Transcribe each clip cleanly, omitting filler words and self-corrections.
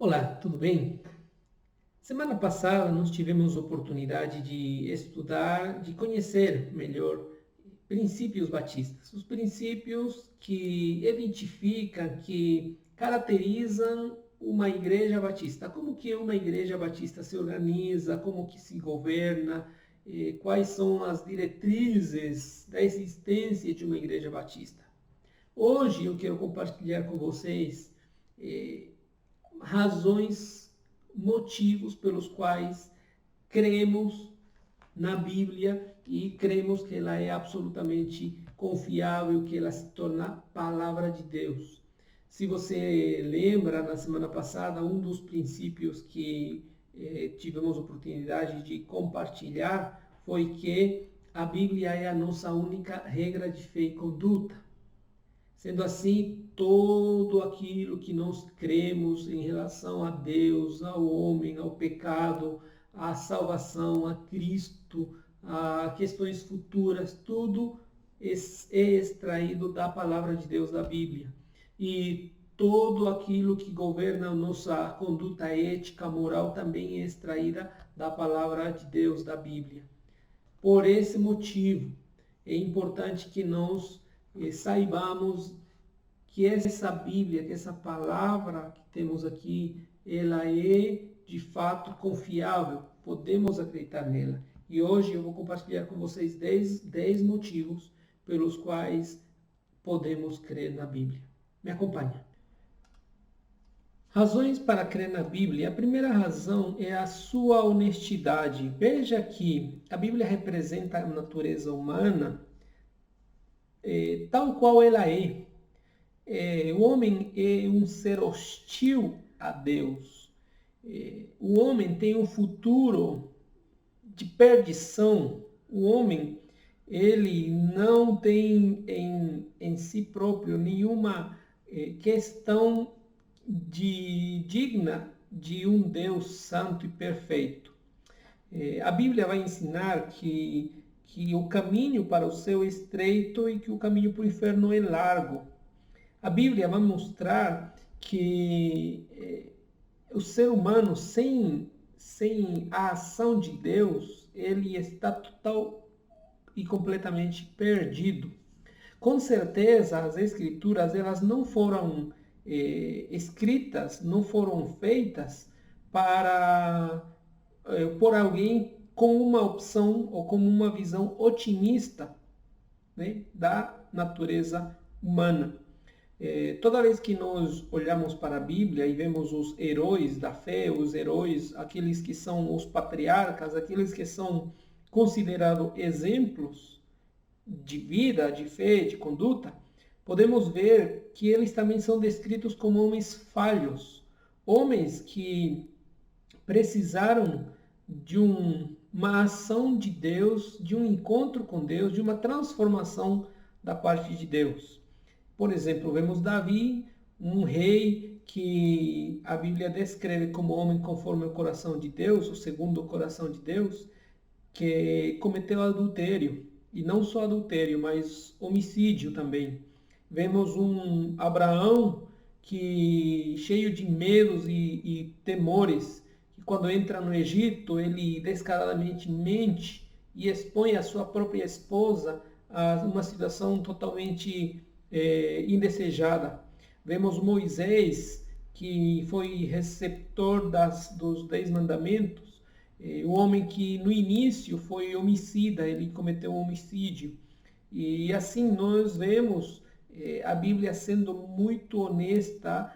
Olá, tudo bem? Semana passada nós tivemos oportunidade de estudar, de conhecer melhor princípios batistas, os princípios que identificam, que caracterizam uma igreja batista. Como que uma igreja batista se organiza, como que se governa, quais são as diretrizes da existência de uma igreja batista. Hoje eu quero compartilhar com vocês eh, razões, motivos pelos quais cremos na Bíblia e cremos que ela é absolutamente confiável, que ela se torna palavra de Deus. Se você lembra, na semana passada, um dos princípios que tivemos oportunidade de compartilhar foi que a Bíblia é a nossa única regra de fé e conduta. Sendo assim, todo aquilo que nós cremos em relação a Deus, ao homem, ao pecado, à salvação, a Cristo, a questões futuras, tudo é extraído da palavra de Deus, da Bíblia. E todo aquilo que governa a nossa conduta ética, moral, também é extraída da palavra de Deus, da Bíblia. Por esse motivo, é importante que nós saibamos que essa Bíblia, que essa palavra que temos aqui, ela é de fato confiável, podemos acreditar nela. E hoje eu vou compartilhar com vocês 10 motivos pelos quais podemos crer na Bíblia. Me acompanha. Razões para crer na Bíblia. A primeira razão é a sua honestidade. Veja que a Bíblia representa a natureza humana tal qual ela é. O homem é um ser hostil a Deus. O homem tem um futuro de perdição. O homem, ele não tem em si próprio nenhuma questão digna de um Deus santo e perfeito. A Bíblia vai ensinar que o caminho para o céu é estreito e que o caminho para o inferno é largo. A Bíblia vai mostrar que o ser humano, sem a ação de Deus, ele está total e completamente perdido. Com certeza, as Escrituras elas não foram escritas, não foram feitas para por alguém com uma opção ou com uma visão otimista, né, da natureza humana. Toda vez que nós olhamos para a Bíblia e vemos os heróis da fé, os heróis, aqueles que são os patriarcas, aqueles que são considerados exemplos de vida, de fé, de conduta, podemos ver que eles também são descritos como homens falhos, homens que precisaram de uma ação de Deus, de um encontro com Deus, de uma transformação da parte de Deus. Por exemplo, vemos Davi, um rei que a Bíblia descreve como homem conforme o coração de Deus, o segundo o coração de Deus, que cometeu adultério. E não só adultério, mas homicídio também. Vemos um Abraão que, cheio de medos e temores, que quando entra no Egito, ele descaradamente mente e expõe a sua própria esposa a uma situação totalmente indesejada. Vemos Moisés, que foi receptor dos 10 mandamentos, o homem que no início foi homicida, ele cometeu um homicídio. E assim nós vemos a Bíblia sendo muito honesta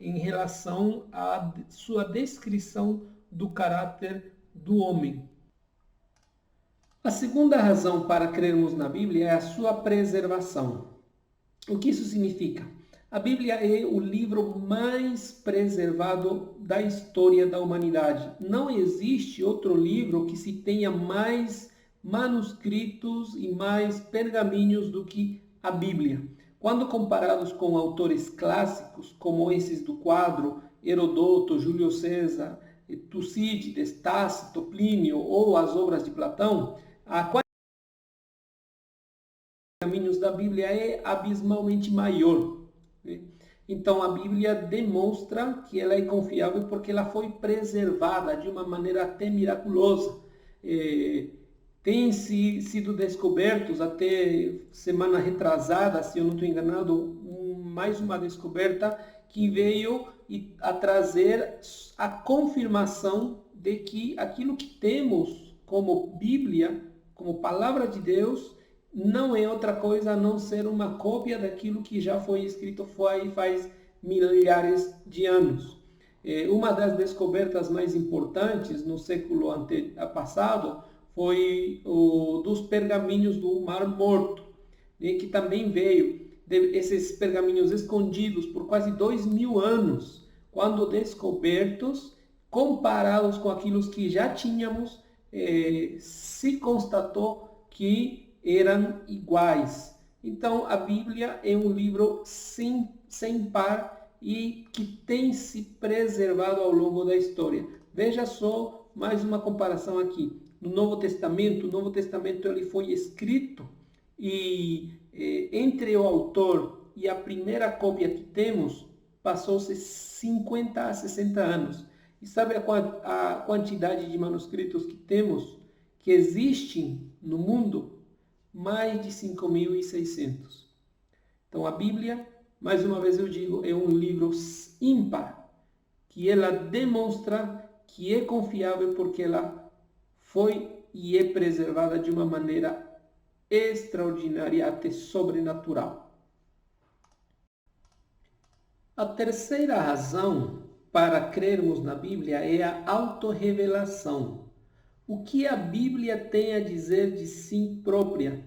em relação à sua descrição do caráter do homem. A segunda razão para crermos na Bíblia é a sua preservação. O que isso significa? A Bíblia é o livro mais preservado da história da humanidade. Não existe outro livro que se tenha mais manuscritos e mais pergaminhos do que a Bíblia. Quando comparados com autores clássicos, como esses do quadro, Herodoto, Júlio César, Tucídides, Tácito, Plínio ou as obras de Platão, a qualidade dos pergaminhos da Bíblia é abismalmente maior. Então a Bíblia demonstra que ela é confiável porque ela foi preservada de uma maneira até miraculosa. Eh, Tem sido descobertos até semana retrasada, se eu não estou enganado, mais uma descoberta que veio a trazer a confirmação de que aquilo que temos como Bíblia, como palavra de Deus, não é outra coisa a não ser uma cópia daquilo que já foi escrito faz milhares de anos. Uma das descobertas mais importantes no século passado foi o dos pergaminhos do Mar Morto, né, que também veio esses pergaminhos escondidos por quase 2000 anos, quando descobertos, comparados com aqueles que já tínhamos, se constatou que eram iguais. Então, a Bíblia é um livro sem par e que tem se preservado ao longo da história. Veja só mais uma comparação aqui. No Novo Testamento ele foi escrito e entre o autor e a primeira cópia que temos passou-se 50 a 60 anos. E sabe a quantidade de manuscritos que temos, que existem no mundo? Mais de 5.600. Então a Bíblia, mais uma vez eu digo, é um livro ímpar, que ela demonstra que é confiável porque ela foi e é preservada de uma maneira extraordinária, até sobrenatural. A terceira razão para crermos na Bíblia é a autorrevelação. O que a Bíblia tem a dizer de si própria?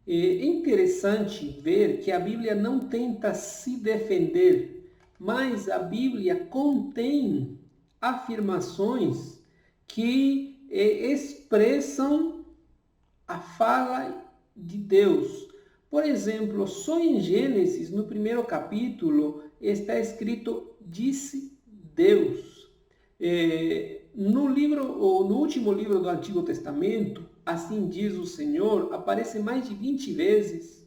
É interessante ver que a Bíblia não tenta se defender, mas a Bíblia contém afirmações que expressam a fala de Deus. Por exemplo, só em Gênesis, no primeiro capítulo, está escrito disse Deus. No último livro do Antigo Testamento, assim diz o Senhor, aparece mais de 20 vezes.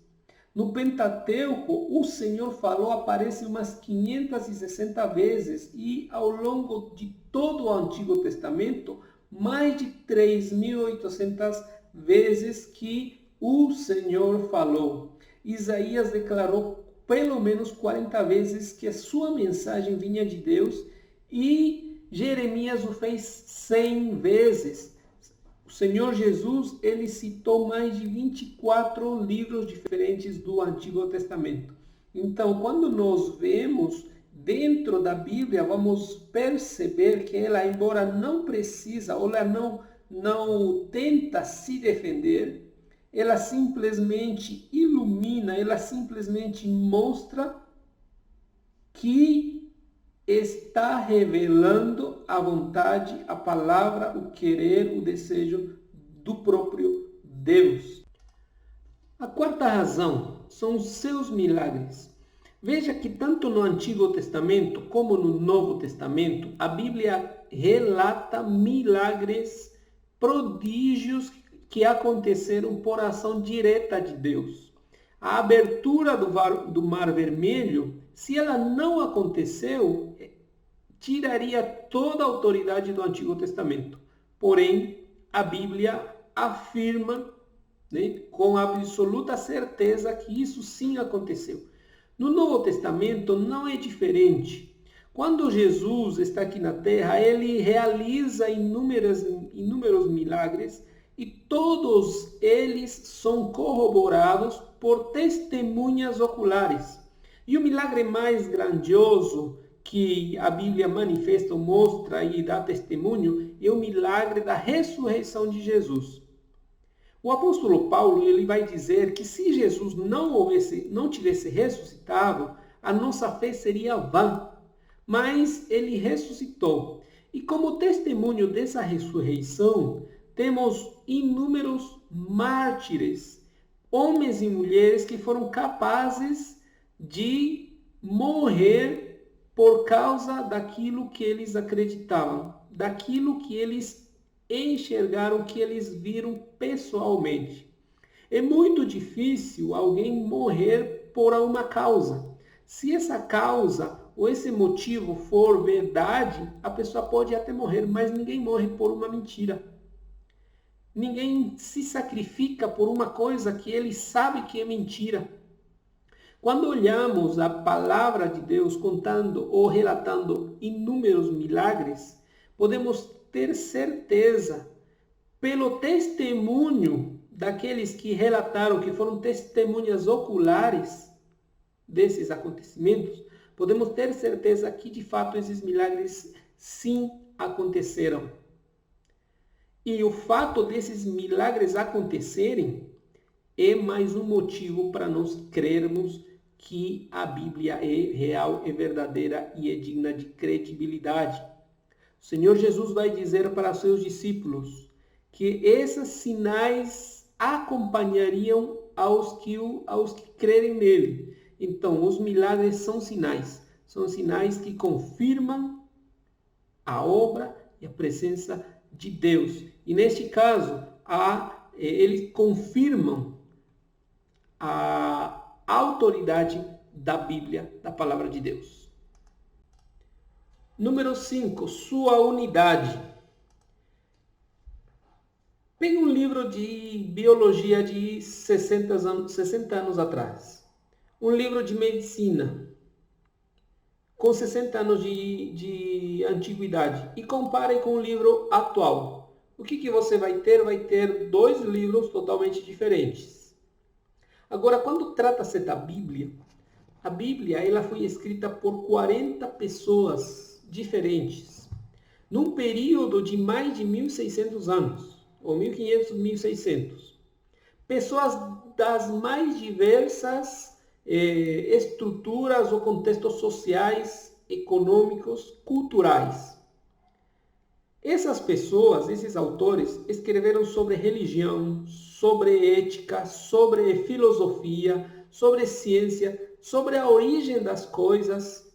No Pentateuco, o Senhor falou, aparece umas 560 vezes. E ao longo de todo o Antigo Testamento, mais de 3.800 vezes que o Senhor falou. Isaías declarou pelo menos 40 vezes que a sua mensagem vinha de Deus e Jeremias o fez 100 vezes. O Senhor Jesus, ele citou mais de 24 livros diferentes do Antigo Testamento. Então, quando nós vemos dentro da Bíblia, vamos perceber que ela, embora não precisa, ou ela não tenta se defender, ela simplesmente ilumina, ela simplesmente mostra que está revelando a vontade, a palavra, o querer, o desejo do próprio Deus. A quarta razão são os seus milagres. Veja que tanto no Antigo Testamento como no Novo Testamento, a Bíblia relata milagres, prodígios que aconteceram por ação direta de Deus. A abertura do Mar Vermelho, se ela não aconteceu, tiraria toda a autoridade do Antigo Testamento. Porém, a Bíblia afirma, né, com absoluta certeza que isso sim aconteceu. No Novo Testamento não é diferente. Quando Jesus está aqui na Terra, ele realiza inúmeros milagres e todos eles são corroborados por testemunhas oculares. E o milagre mais grandioso que a Bíblia manifesta, mostra e dá testemunho é o milagre da ressurreição de Jesus. O apóstolo Paulo ele vai dizer que se Jesus não tivesse ressuscitado, a nossa fé seria vã, mas ele ressuscitou. E como testemunho dessa ressurreição, temos inúmeros mártires, homens e mulheres que foram capazes de morrer por causa daquilo que eles acreditavam, daquilo que eles enxergaram, que eles viram pessoalmente. É muito difícil alguém morrer por uma causa. Se essa causa ou esse motivo for verdade, a pessoa pode até morrer, mas ninguém morre por uma mentira. Ninguém se sacrifica por uma coisa que ele sabe que é mentira. Quando olhamos a palavra de Deus contando ou relatando inúmeros milagres, podemos ter certeza, pelo testemunho daqueles que relataram, que foram testemunhas oculares desses acontecimentos, podemos ter certeza que de fato esses milagres sim aconteceram. E o fato desses milagres acontecerem é mais um motivo para nós crermos que a Bíblia é real, é verdadeira e é digna de credibilidade. O Senhor Jesus vai dizer para seus discípulos que esses sinais acompanhariam aos que crerem nele. Então, os milagres são sinais que confirmam a obra e a presença de Deus. E neste caso, eles confirmam a autoridade da Bíblia, da palavra de Deus. Número 5, sua unidade. Pegue um livro de biologia de 60 anos atrás. Um livro de medicina com 60 anos de antiguidade e compare com o livro atual. O que você vai ter? Vai ter dois livros totalmente diferentes. Agora, quando trata-se da Bíblia, a Bíblia ela foi escrita por 40 pessoas diferentes, num período de mais de 1.600 anos, ou 1.500, 1.600. Pessoas das mais diversas estruturas ou contextos sociais, econômicos, culturais. Essas pessoas, esses autores, escreveram sobre religião, sobre ética, sobre filosofia, sobre ciência, sobre a origem das coisas,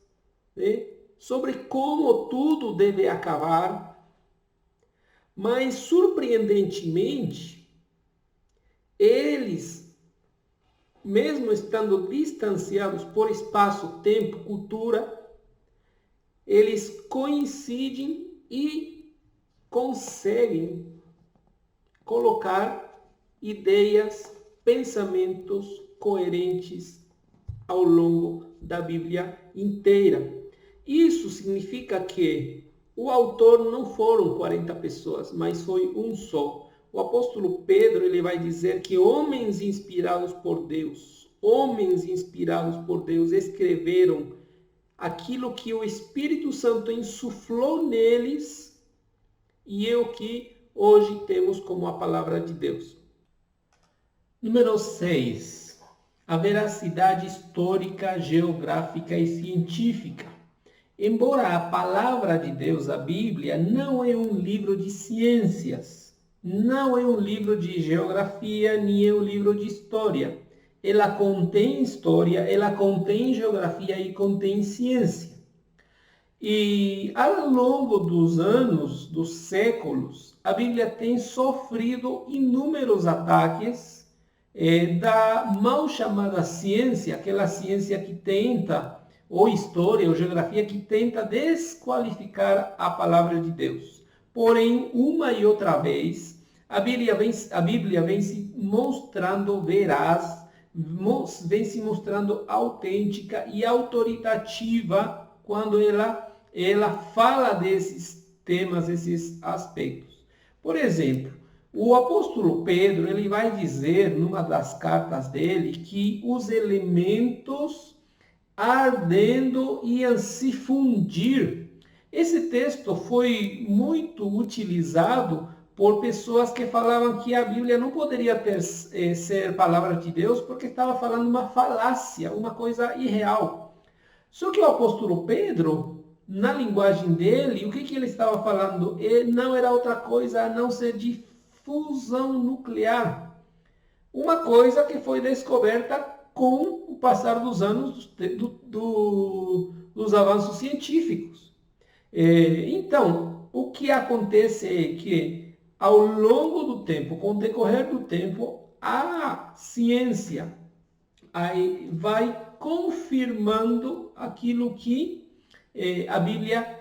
né? Sobre como tudo deve acabar. Mas, surpreendentemente, eles, mesmo estando distanciados por espaço, tempo, cultura, eles coincidem e conseguem colocar ideias, pensamentos coerentes ao longo da Bíblia inteira. Isso significa que o autor não foram 40 pessoas, mas foi um só. O apóstolo Pedro ele vai dizer que homens inspirados por Deus escreveram aquilo que o Espírito Santo insuflou neles e é o que hoje temos como a palavra de Deus. Número 6. A veracidade histórica, geográfica e científica. Embora a palavra de Deus, a Bíblia, não é um livro de ciências, não é um livro de geografia, nem é um livro de história. Ela contém história, ela contém geografia e contém ciência. E ao longo dos anos, dos séculos, a Bíblia tem sofrido inúmeros ataques da mal chamada ciência, aquela ciência que tenta, ou história, ou geografia, que tenta desqualificar a palavra de Deus. Porém, uma e outra vez, a Bíblia vem se mostrando veraz, vem se mostrando autêntica e autoritativa quando ela fala desses temas, esses aspectos. Por exemplo, o apóstolo Pedro ele vai dizer numa das cartas dele que os elementos ardendo iam se fundir. Esse texto foi muito utilizado por pessoas que falavam que a Bíblia não poderia ser palavra de Deus porque estava falando uma falácia, uma coisa irreal. Só que o apóstolo Pedro, na linguagem dele, o que ele estava falando? Não era outra coisa a não ser de fusão nuclear. Uma coisa que foi descoberta com o passar dos anos dos avanços científicos. Então, o que acontece é que, ao longo do tempo, com o decorrer do tempo, a ciência, aí vai confirmando aquilo que a Bíblia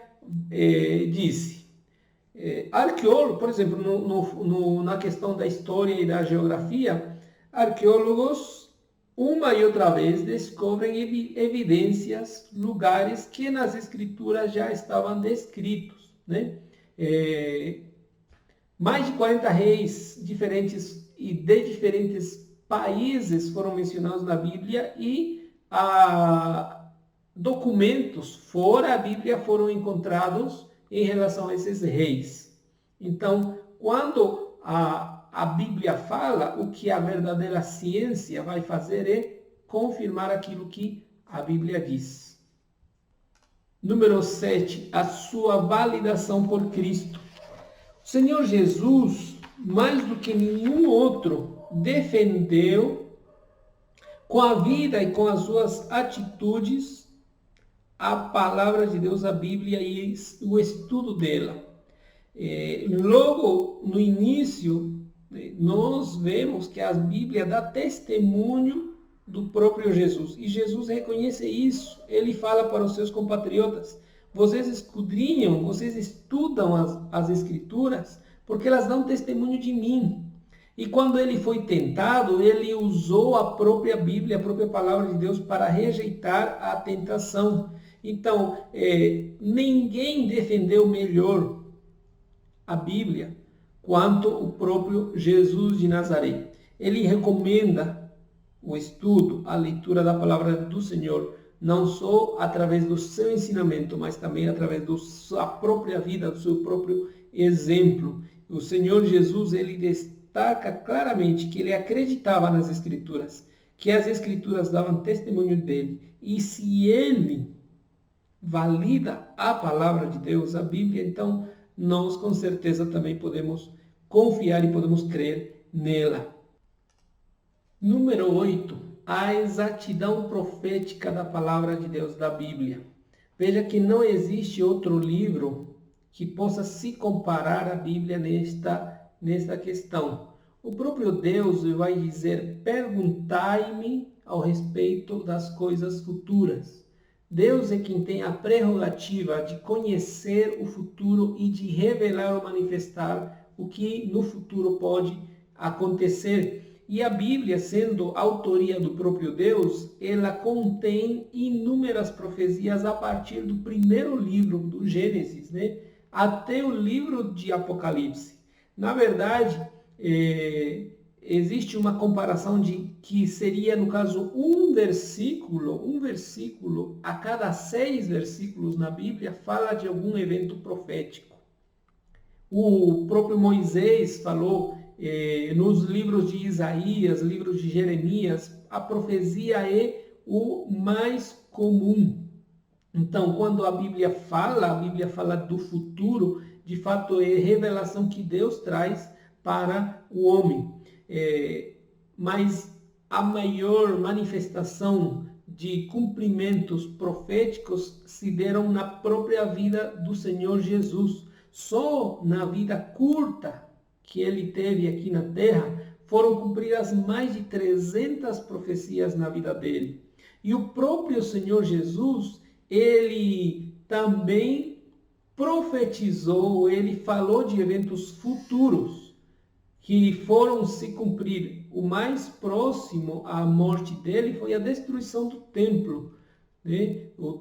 disse. Arqueólogos, por exemplo, na questão da história e da geografia, arqueólogos uma e outra vez descobrem evidências, lugares que nas escrituras já estavam descritos, né? Mais de 40 reis diferentes e de diferentes países foram mencionados na Bíblia e documentos fora a Bíblia foram encontrados em relação a esses reis. Então, quando a Bíblia fala, o que a verdadeira ciência vai fazer é confirmar aquilo que a Bíblia diz. Número 7, a sua validação por Cristo. O Senhor Jesus, mais do que nenhum outro, defendeu com a vida e com as suas atitudes a palavra de Deus, a Bíblia e o estudo dela. Logo no início, nós vemos que a Bíblia dá testemunho do próprio Jesus. E Jesus reconhece isso. Ele fala para os seus compatriotas: vocês escudrinham, vocês estudam as Escrituras, porque elas dão testemunho de mim. E quando ele foi tentado, ele usou a própria Bíblia, a própria palavra de Deus, para rejeitar a tentação. Então, ninguém defendeu melhor a Bíblia quanto o próprio Jesus de Nazaré. Ele recomenda o estudo, a leitura da palavra do Senhor, não só através do seu ensinamento, mas também através da sua própria vida, do seu próprio exemplo. O Senhor Jesus, ele destaca claramente que ele acreditava nas Escrituras, que as Escrituras davam testemunho dele. E se ele valida a palavra de Deus, a Bíblia, então nós com certeza também podemos confiar e podemos crer nela. Número 8, a exatidão profética da palavra de Deus, da Bíblia. Veja que não existe outro livro que possa se comparar à Bíblia nesta questão. O próprio Deus vai dizer: perguntai-me ao respeito das coisas futuras. Deus é quem tem a prerrogativa de conhecer o futuro e de revelar ou manifestar o que no futuro pode acontecer. E a Bíblia, sendo autoria do próprio Deus, ela contém inúmeras profecias a partir do primeiro livro, do Gênesis, né, até o livro de Apocalipse. Na verdade, existe uma comparação de que seria, no caso, um versículo a cada 6 versículos na Bíblia fala de algum evento profético. O próprio Moisés falou nos livros de Isaías, livros de Jeremias, a profecia é o mais comum. Então, quando a Bíblia fala do futuro, de fato é revelação que Deus traz para o homem. Mas a maior manifestação de cumprimentos proféticos se deram na própria vida do Senhor Jesus. Só na vida curta que ele teve aqui na terra, foram cumpridas mais de 300 profecias na vida dele. E o próprio Senhor Jesus, ele também profetizou, ele falou de eventos futuros que foram se cumprir. O mais próximo à morte dele foi a destruição do templo, né? O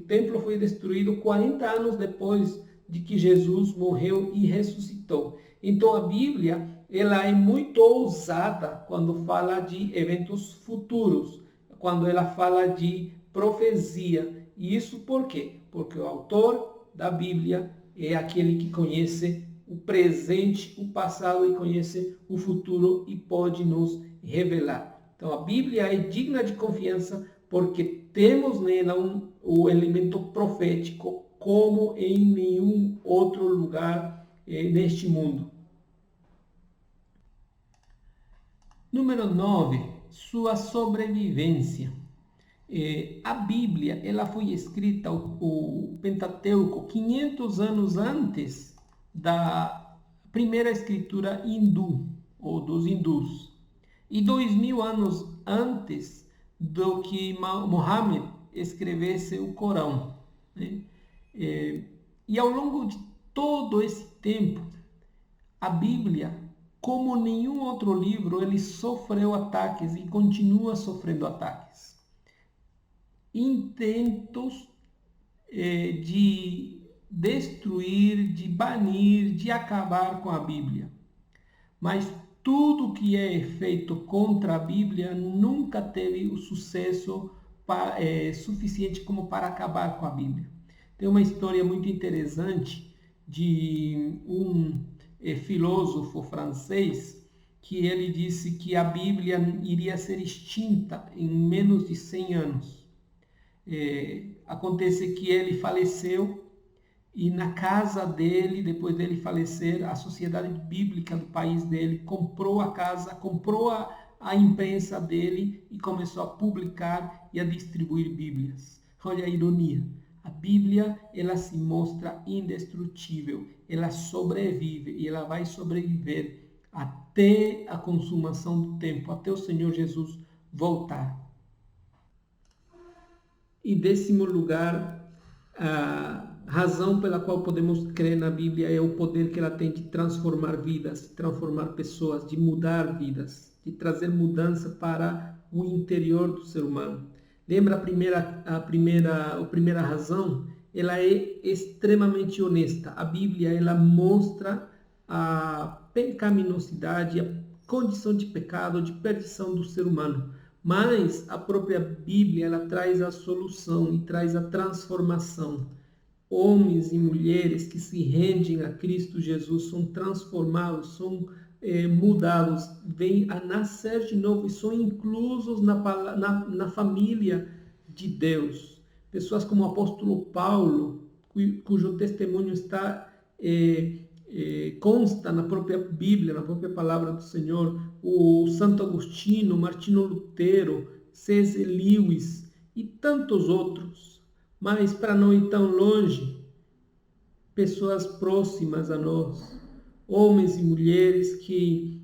templo foi destruído 40 anos depois de que Jesus morreu e ressuscitou. Então a Bíblia, ela é muito ousada quando fala de eventos futuros, quando ela fala de profecia. E isso por quê? Porque o autor da Bíblia é aquele que conhece o presente, o passado e conhece o futuro e pode nos revelar. Então a Bíblia é digna de confiança porque temos nela o elemento profético como em nenhum outro lugar neste mundo. Número 9, sua sobrevivência. A Bíblia, ela foi escrita, o Pentateuco, 500 anos antes da primeira escritura hindu, ou dos hindus. E 2000 anos antes do que Mohammed escrevesse o Corão, né? E ao longo de todo esse tempo, a Bíblia, como nenhum outro livro, ele sofreu ataques e continua sofrendo ataques. Intentos de destruir, de banir, de acabar com a Bíblia. Mas tudo que é feito contra a Bíblia nunca teve o sucesso suficiente como para acabar com a Bíblia. Tem uma história muito interessante de um filósofo francês que ele disse que a Bíblia iria ser extinta em menos de 100 anos. Acontece que ele faleceu e na casa dele, depois dele falecer, a sociedade bíblica do país dele comprou a casa, comprou a imprensa dele e começou a publicar e a distribuir Bíblias. Olha a ironia. A Bíblia, ela se mostra indestrutível, ela sobrevive e ela vai sobreviver até a consumação do tempo, até o Senhor Jesus voltar. E décimo lugar, a razão pela qual podemos crer na Bíblia é o poder que ela tem de transformar vidas, de transformar pessoas, de mudar vidas, de trazer mudança para o interior do ser humano. Lembra a primeira razão? Ela é extremamente honesta. A Bíblia, ela mostra a pecaminosidade, a condição de pecado, de perdição do ser humano. Mas a própria Bíblia, ela traz a solução e traz a transformação. Homens e mulheres que se rendem a Cristo Jesus são transformados, são mudados, vêm a nascer de novo e são inclusos na família de Deus. Pessoas como o apóstolo Paulo, cujo testemunho está consta na própria Bíblia, na própria palavra do Senhor, o Santo Agostinho, Martinho Lutero, C.S. Lewis e tantos outros. Mas para não ir tão longe, pessoas próximas a nós, homens e mulheres que,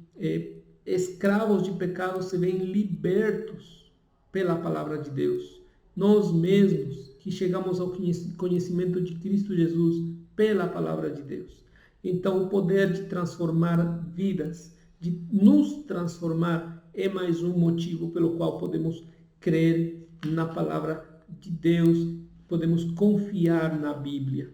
escravos de pecado, se veem libertos pela palavra de Deus. Nós mesmos que chegamos ao conhecimento de Cristo Jesus pela palavra de Deus. Então, o poder de transformar vidas, de nos transformar, é mais um motivo pelo qual podemos crer na palavra de Deus, podemos confiar na Bíblia.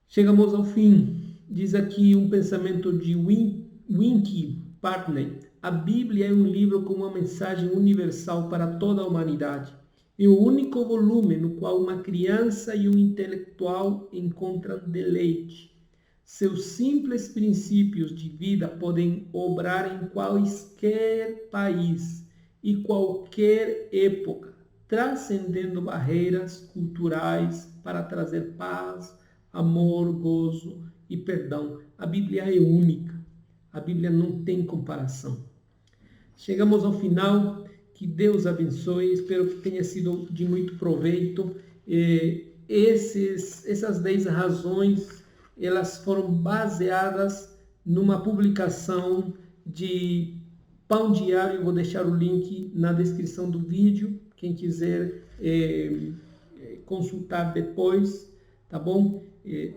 Chegamos ao fim. Diz aqui um pensamento de Winky Partney. A Bíblia é um livro com uma mensagem universal para toda a humanidade. É o único volume no qual uma criança e um intelectual encontram deleite. Seus simples princípios de vida podem obrar em qualquer país e qualquer época, transcendendo barreiras culturais para trazer paz, amor, gozo e perdão. A Bíblia é única. A Bíblia não tem comparação. Chegamos ao final. Que Deus abençoe. Espero que tenha sido de muito proveito. Essas 10 razões, elas foram baseadas numa publicação de Pão Diário. Eu vou deixar o link na descrição do vídeo. Quem quiser consultar depois, tá bom?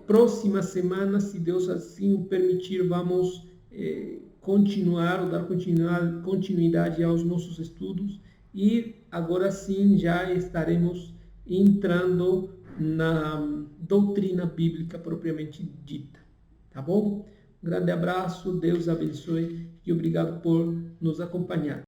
Próxima semana, se Deus assim o permitir, vamos dar continuidade aos nossos estudos e agora sim já estaremos entrando na doutrina bíblica propriamente dita, tá bom? Um grande abraço, Deus abençoe e obrigado por nos acompanhar.